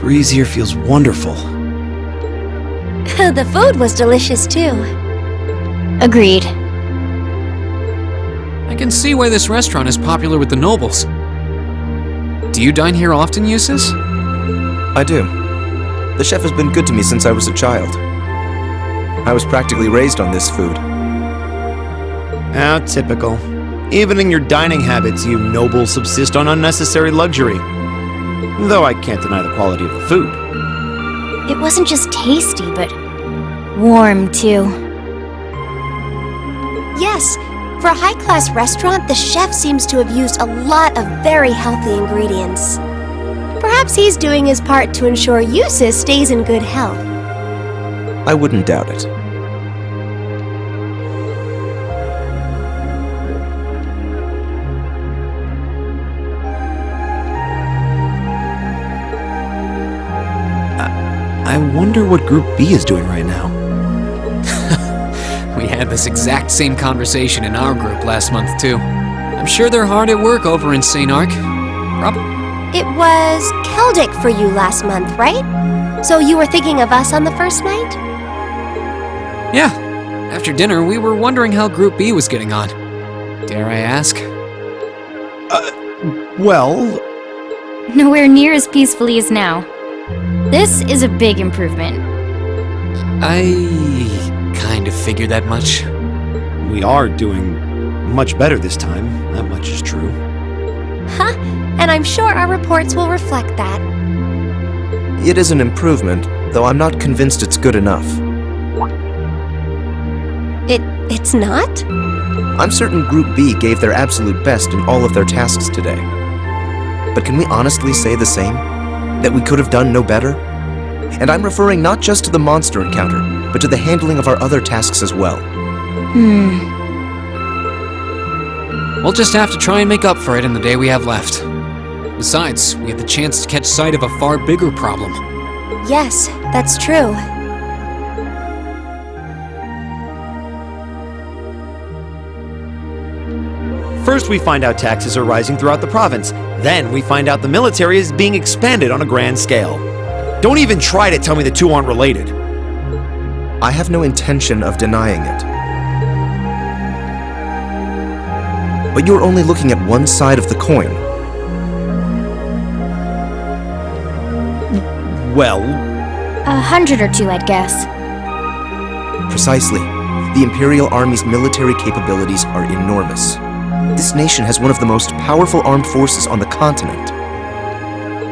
breeze here feels wonderful. The food was delicious too. Agreed. I can see why this restaurant is popular with the nobles. Do you dine here often, Eustace? I do. The chef has been good to me since I was a child. I was practically raised on this food. How typical. Even in your dining habits, you nobles subsist on unnecessary luxury. Though I can't deny the quality of the food. It wasn't just tasty, but warm too. Yes, for a high-class restaurant, the chef seems to have used a lot of very healthy ingredients. Perhaps he's doing his part to ensure Eustace stays in good health. I wouldn't doubt it. I wonder what Group B is doing right now. We had this exact same conversation in our group last month, too. I'm sure they're hard at work over in St. Ark. It was Celtic for you last month, right? So you were thinking of us on the first night? Yeah. After dinner, we were wondering how Group B was getting on. Dare I ask? Well... Nowhere near as peacefully as now. This is a big improvement. I kind of figured that much. We are doing much better this time. That much is true. Huh? And I'm sure our reports will reflect that. It is an improvement, though I'm not convinced it's good enough. It's not? I'm certain Group B gave their absolute best in all of their tasks today. But can we honestly say the same? That we could have done no better? And I'm referring not just to the monster encounter, but to the handling of our other tasks as well. We'll just have to try and make up for it in the day we have left. Besides, we have the chance to catch sight of a far bigger problem. Yes, that's true. First we find out taxes are rising throughout the province. Then we find out the military is being expanded on a grand scale. Don't even try to tell me the two aren't related. I have no intention of denying it. But you're only looking at one side of the coin. Well... 100 or two, I'd guess. Precisely. The Imperial Army's military capabilities are enormous. This nation has one of the most powerful armed forces on the continent.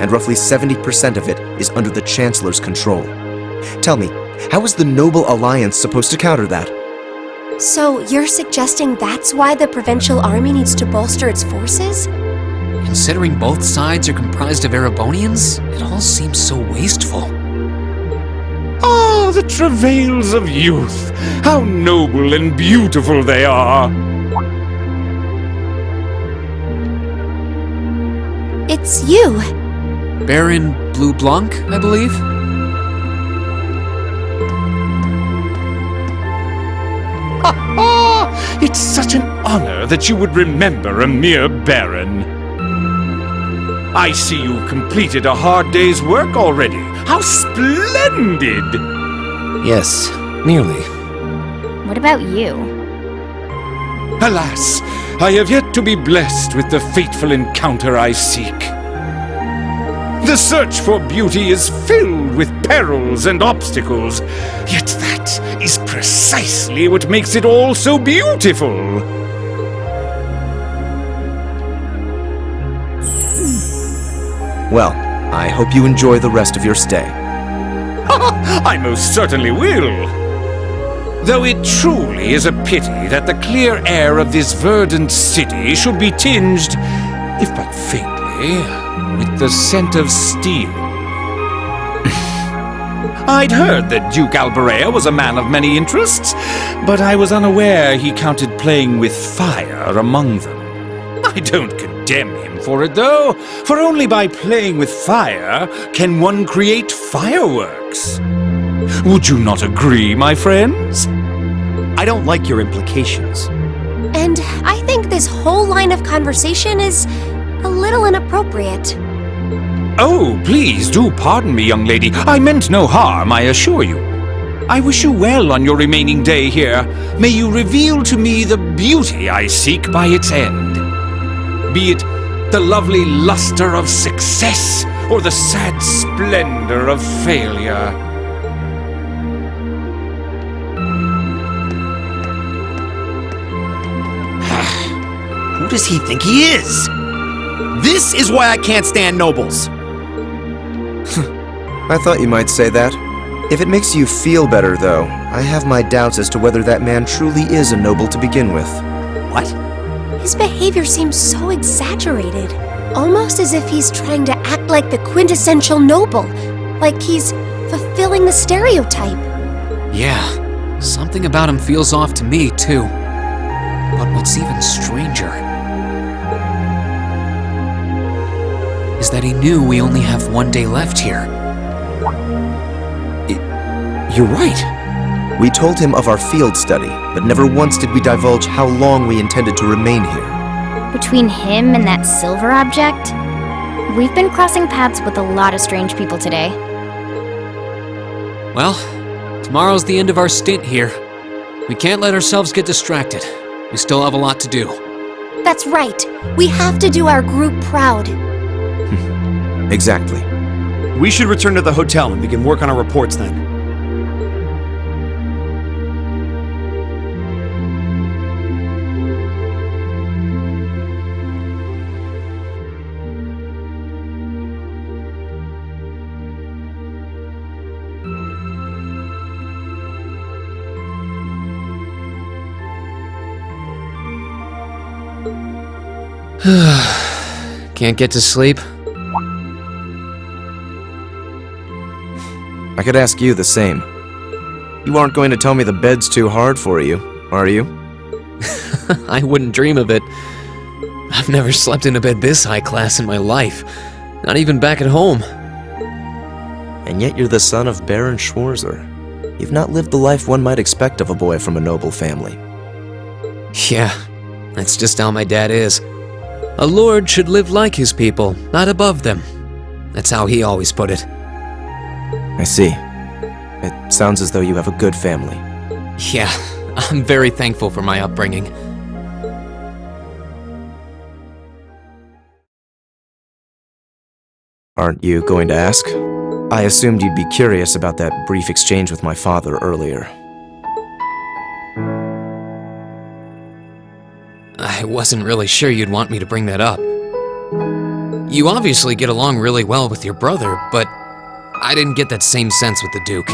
And roughly 70% of it is under the Chancellor's control. Tell me, how is the Noble Alliance supposed to counter that? So you're suggesting that's why the provincial army needs to bolster its forces? Considering both sides are comprised of Erebonians, it all seems so wasteful. Ah, the travails of youth! How noble and beautiful they are! It's you. Baron Blue Blanc, I believe? It's such an honor that you would remember a mere baron. I see you've completed a hard day's work already. How splendid! Yes, nearly. What about you? Alas, I have yet to be blessed with the fateful encounter I seek. The search for beauty is filled with perils and obstacles, yet that is precisely what makes it all so beautiful. Well, I hope you enjoy the rest of your stay. I most certainly will. Though it truly is a pity that the clear air of this verdant city should be tinged, if but faintly, with the scent of steel. I'd heard that Duke Alberea was a man of many interests, but I was unaware he counted playing with fire among them. I don't condemn him for it, though, for only by playing with fire can one create fireworks. Would you not agree, my friends? I don't like your implications. And I think this whole line of conversation is a little inappropriate. Oh, please do pardon me, young lady. I meant no harm, I assure you. I wish you well on your remaining day here. May you reveal to me the beauty I seek by its end. Be it the lovely luster of success or the sad splendor of failure. Who does he think he is? This is why I can't stand nobles. I thought you might say that. If it makes you feel better, though, I have my doubts as to whether that man truly is a noble to begin with. What? His behavior seems so exaggerated. Almost as if he's trying to act like the quintessential noble. Like he's fulfilling the stereotype. Yeah, something about him feels off to me, too. But what's even stranger is that he knew we only have one day left here. You're right. We told him of our field study, but never once did we divulge how long we intended to remain here. Between him and that silver object, we've been crossing paths with a lot of strange people today. Well, tomorrow's the end of our stint here. We can't let ourselves get distracted. We still have a lot to do. That's right. We have to do our group proud. Exactly. We should return to the hotel and begin work on our reports then. Can't get to sleep? I could ask you the same. You aren't going to tell me the bed's too hard for you, are you? I wouldn't dream of it. I've never slept in a bed this high class in my life. Not even back at home. And yet you're the son of Baron Schwarzer. You've not lived the life one might expect of a boy from a noble family. Yeah, that's just how my dad is. A lord should live like his people, not above them. That's how he always put it. I see. It sounds as though you have a good family. Yeah, I'm very thankful for my upbringing. Aren't you going to ask? I assumed you'd be curious about that brief exchange with my father earlier. I wasn't really sure you'd want me to bring that up. You obviously get along really well with your brother, but I didn't get that same sense with the Duke.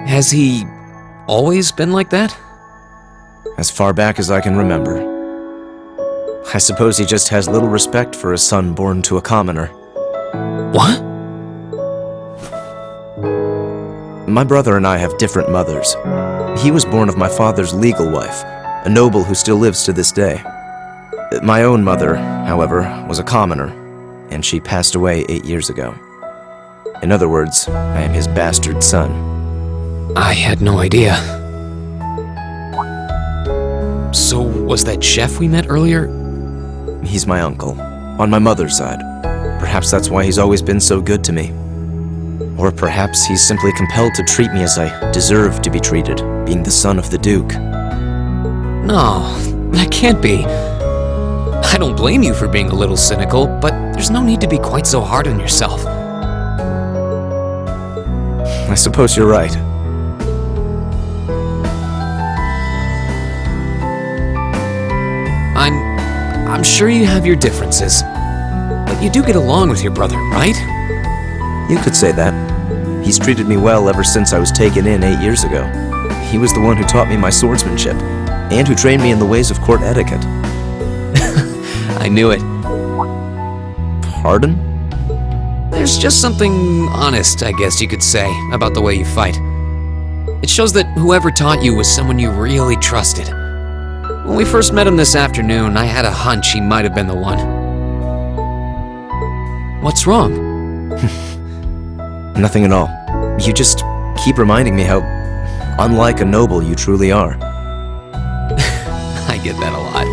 Has he always been like that? As far back as I can remember. I suppose he just has little respect for a son born to a commoner. What? My brother and I have different mothers. He was born of my father's legal wife, a noble who still lives to this day. My own mother, however, was a commoner, and she passed away 8 years ago. In other words, I am his bastard son. I had no idea. So, was that chef we met earlier? He's my uncle, on my mother's side. Perhaps that's why he's always been so good to me. Or perhaps he's simply compelled to treat me as I deserve to be treated, being the son of the Duke. No, that can't be. I don't blame you for being a little cynical, but there's no need to be quite so hard on yourself. I suppose you're right. I'm sure you have your differences, but you do get along with your brother, right? You could say that. He's treated me well ever since I was taken in 8 years ago. He was the one who taught me my swordsmanship, and who trained me in the ways of court etiquette. I knew it. Pardon? There's just something honest, I guess you could say, about the way you fight. It shows that whoever taught you was someone you really trusted. When we first met him this afternoon, I had a hunch he might have been the one. What's wrong? Nothing at all. You just keep reminding me how unlike a noble you truly are. I get that a lot.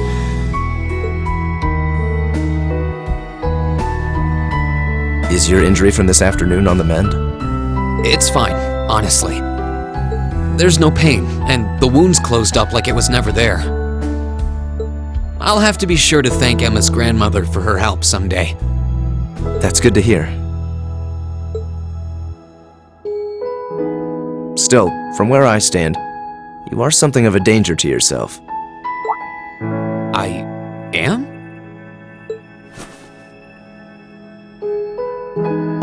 Is your injury from this afternoon on the mend? It's fine, honestly. There's no pain, and the wound's closed up like it was never there. I'll have to be sure to thank Emma's grandmother for her help someday. That's good to hear. Still, from where I stand, you are something of a danger to yourself. I am?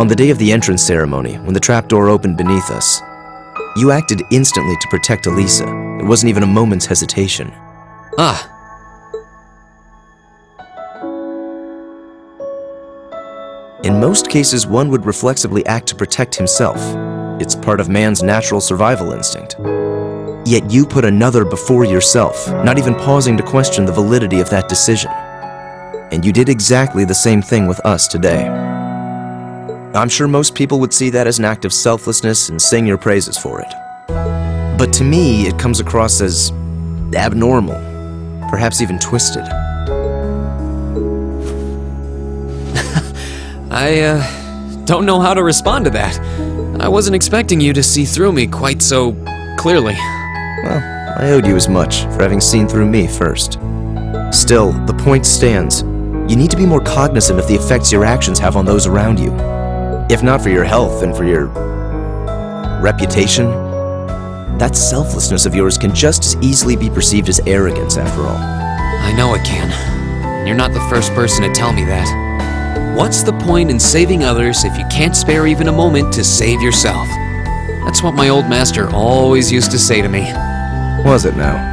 On the day of the entrance ceremony, when the trapdoor opened beneath us, you acted instantly to protect Elisa. There wasn't even a moment's hesitation. Ah. In most cases, one would reflexively act to protect himself. It's part of man's natural survival instinct. Yet you put another before yourself, not even pausing to question the validity of that decision. And you did exactly the same thing with us today. I'm sure most people would see that as an act of selflessness and sing your praises for it. But to me, it comes across as abnormal, perhaps even twisted. I don't know how to respond to that. I wasn't expecting you to see through me quite so clearly. Well, I owed you as much for having seen through me first. Still, the point stands. You need to be more cognizant of the effects your actions have on those around you. If not for your health and for your reputation, that selflessness of yours can just as easily be perceived as arrogance, after all. I know it can. You're not the first person to tell me that. What's the point in saving others if you can't spare even a moment to save yourself? That's what my old master always used to say to me. Was it now?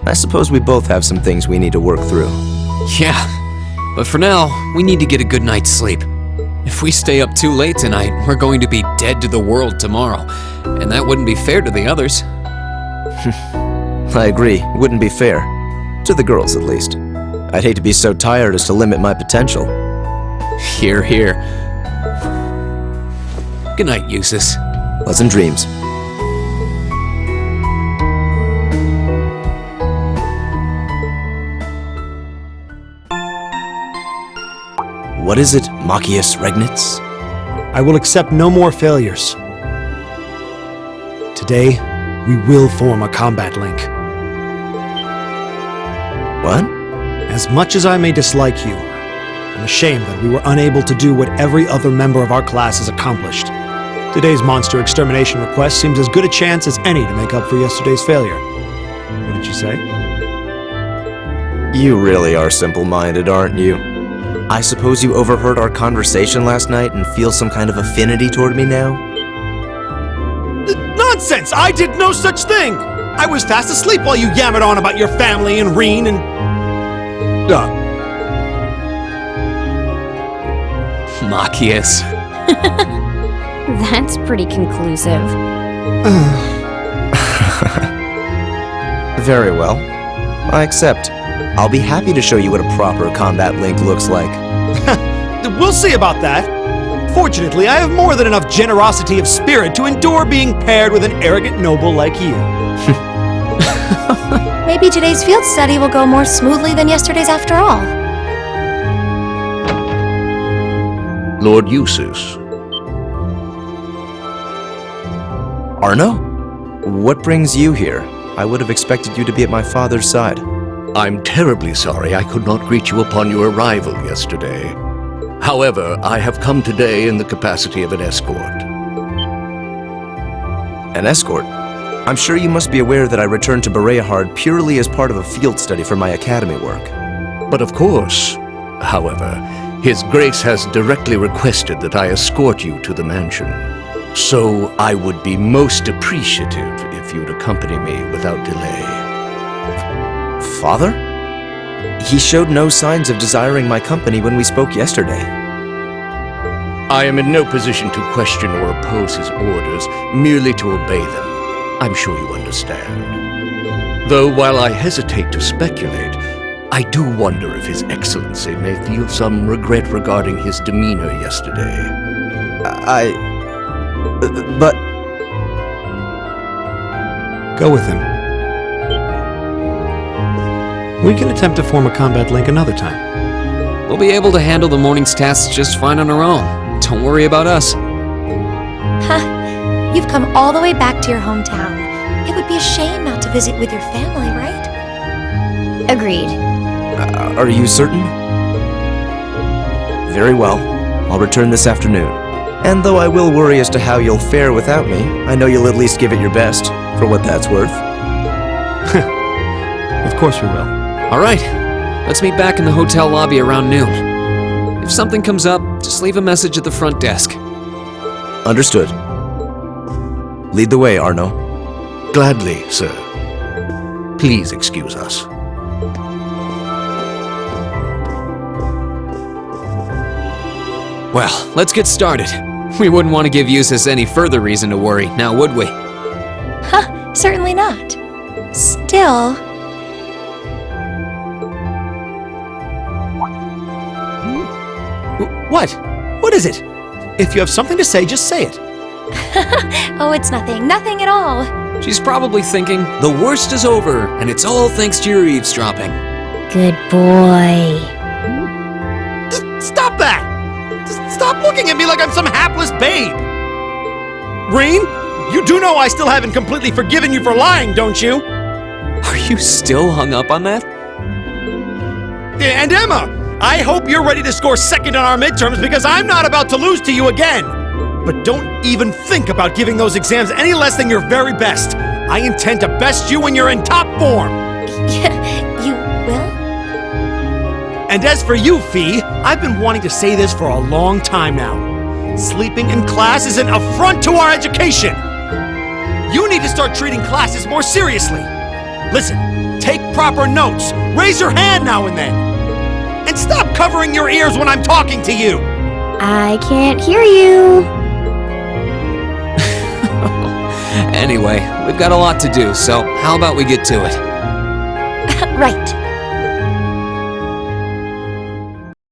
I suppose we both have some things we need to work through. Yeah, but for now, we need to get a good night's sleep. If we stay up too late tonight, we're going to be dead to the world tomorrow, and that wouldn't be fair to the others. I agree, it wouldn't be fair. To the girls, at least. I'd hate to be so tired as to limit my potential. Hear, hear. Good night, Eustace. Pleasant dreams. What is it, Machius Regnitz? I will accept no more failures. Today, we will form a combat link. What? As much as I may dislike you, I'm ashamed that we were unable to do what every other member of our class has accomplished. Today's monster extermination request seems as good a chance as any to make up for yesterday's failure. What did you say? You really are simple-minded, aren't you? I suppose you overheard our conversation last night and feel some kind of affinity toward me now? Nonsense! I did no such thing! I was fast asleep while you yammered on about your family and Reen and... Machias. That's pretty conclusive. Very well. I accept. I'll be happy to show you what a proper combat link looks like. We'll see about that. Fortunately, I have more than enough generosity of spirit to endure being paired with an arrogant noble like you. Maybe today's field study will go more smoothly than yesterday's after all. Lord Eustace. Arno? What brings you here? I would have expected you to be at my father's side. I'm terribly sorry I could not greet you upon your arrival yesterday. However, I have come today in the capacity of an escort. An escort? I'm sure you must be aware that I returned to Bereahard purely as part of a field study for my academy work. But of course, however, His Grace has directly requested that I escort you to the mansion. So I would be most appreciative if you'd accompany me without delay. Father? He showed no signs of desiring my company when we spoke yesterday. I am in no position to question or oppose his orders, merely to obey them. I'm sure you understand. Though while I hesitate to speculate, I do wonder if His Excellency may feel some regret regarding his demeanor yesterday. But... Go with him. We can attempt to form a combat link another time. We'll be able to handle the morning's tasks just fine on our own. Don't worry about us. Huh. You've come all the way back to your hometown. It would be a shame not to visit with your family, right? Agreed. Are you certain? Very well. I'll return this afternoon. And though I will worry as to how you'll fare without me, I know you'll at least give it your best, for what that's worth. Of course we will. All right, let's meet back in the hotel lobby around noon. If something comes up, just leave a message at the front desk. Understood. Lead the way, Arno. Gladly, sir. Please excuse us. Well, let's get started. We wouldn't want to give Eustace any further reason to worry, now would we? Huh, certainly not. Still... What? What is it? If you have something to say, just say it. Oh, it's nothing. Nothing at all. She's probably thinking, the worst is over, and it's all thanks to your eavesdropping. Good boy. Stop that! Stop looking at me like I'm some hapless babe! Rain, you do know I still haven't completely forgiven you for lying, don't you? Are you still hung up on that? And Emma, I hope you're ready to score second on our midterms because I'm not about to lose to you again. But don't even think about giving those exams any less than your very best. I intend to best you when you're in top form. You will? And as for you, Fee, I've been wanting to say this for a long time now. Sleeping in class is an affront to our education. You need to start treating classes more seriously. Listen, take proper notes, raise your hand now and then. And stop covering your ears when I'm talking to you. I can't hear you. Anyway, we've got a lot to do, so how about we get to it? Right.